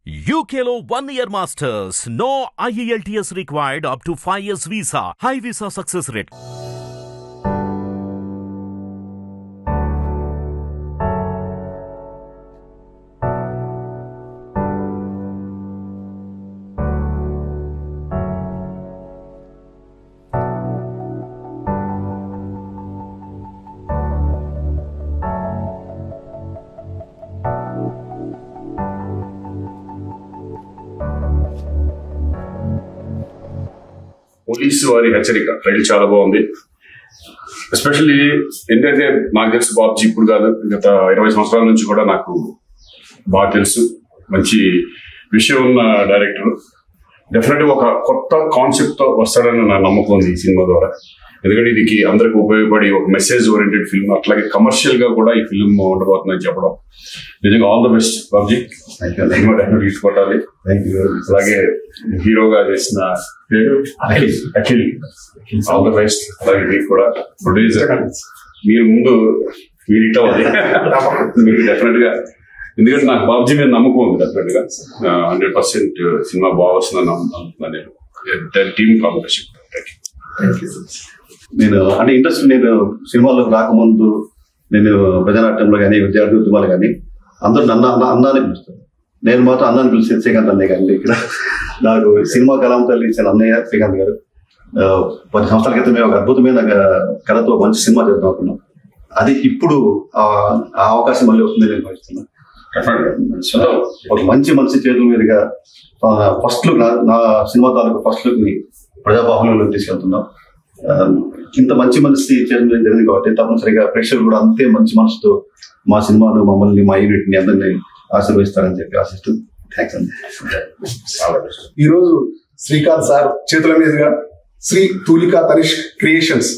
UKLO 1 year masters. No IELTS required up to 5 years visa. High visa success rate. Police వారి హెచ్చరిక title చాలా బాగుంది. Especially ఎందుకంటే నాకు తెలుసు బాబ్జీ ఇప్పుడు కాదు, గత 20 సంవత్సరాల నుంచి కూడా నాకు బాగా తెలుసు. మంచి విషయం ఉన్న డైరెక్టర్. డెఫినెట్గా ఒక కొత్త కాన్సెప్ట్ తో వస్తాడని నా నమ్మకం ఉంది ఈ సినిమా ద్వారా. ఎందుకంటే ఇది అందరికి ఉపయోగపడి ఒక మెసేజ్ ఓరియంటెడ్ ఫిల్మ్, అట్లాగే కమర్షియల్ గా కూడా ఈ ఫిల్మ్ ఉండబోతుందని చెప్పడం నిజంగా ఆల్ ద బెస్ట్ బాబ్జీ. తీసుకోవాలి. అలాగే హీరోగా చేసిన అఖిల్ ఆల్ ద బెస్ట్. అలాగే మీకు కూడా ప్రొడ్యూసర్ మీరు ముందు మీరు ఇట్ అవ్వాలి మీకు డెఫినెట్ గా. ఎందుకంటే నాకు బాబ్జీ మీద నమ్మకం ఉంది. డెఫినెట్ గా 100% సినిమా బాగా వస్తుందని నమ్ముతున్నాను నేను. Team competition. నేను అంటే ఇంట్రెస్ట్, నేను సినిమాలకు రాకముందు నేను ప్రజానాట్యంలో కానీ విద్యార్థి ఉద్యమాలు కానీ అందరూ అన్నాన్ని పిలుస్తారు. నేను మాత్రం అన్నాన్ని పిలిచి శ్రీకాంత్ అన్నయ్య గారిని. ఇక్కడ నాకు సినిమా కళాం తల్లి ఇచ్చిన అన్నయ్య శ్రీకాంత్ గారు 10 సంవత్సరాల క్రితమే ఒక అద్భుతమైన కళతో మంచి సినిమా చేద్దాం అనుకున్నాం. అది ఇప్పుడు ఆ అవకాశం మళ్ళీ వస్తుందని నేను భావిస్తున్నాను. ఒక మంచి చేతుల మీదుగా ఫస్ట్ లుక్, నా సినిమా తాలూకు ఫస్ట్ లుక్ ని ప్రజాబాహుల్యంలో తీసుకెళ్తున్నాం. ఇంత మంచి మనసు చేయడం జరిగింది కాబట్టి తప్పనిసరిగా ప్రేక్షకులు కూడా అంతే మంచి మనసుతో మా సినిమాను, మమ్మల్ని, మా యూనిట్ ని అందరినీ ఆశీర్వదిస్తారని చెప్పి ఆశిస్తూ థ్యాంక్స్ అండి. ఈరోజు శ్రీకాంత్ సార్ చేతుల మీదుగా శ్రీ తూలికా తనిష్ క్రియేషన్స్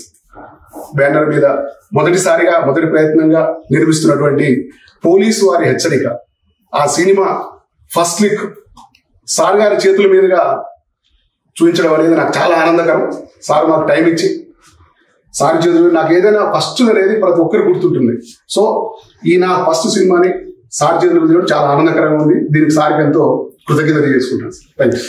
బ్యానర్ మీద మొదటి ప్రయత్నంగా నిర్మిస్తున్నటువంటి పోలీసు వారి హెచ్చరిక, ఆ సినిమా ఫస్ట్ లుక్ సార్ గారి చేతుల మీదుగా చూపించడం అనేది నాకు చాలా ఆనందకరం. సార్ మాకు టైం ఇచ్చి సార్ చేతులు నాకు ఏదైనా ఫస్ట్ అనేది ప్రతి ఒక్కరు గుర్తుంటుంది. సో ఈ నా ఫస్ట్ సినిమాని సార్ చేతులు చూడడం చాలా ఆనందకరంగా ఉంది. దీనికి సార్కి ఎంతో కృతజ్ఞత తెలియజేసుకుంటాను. Thank you.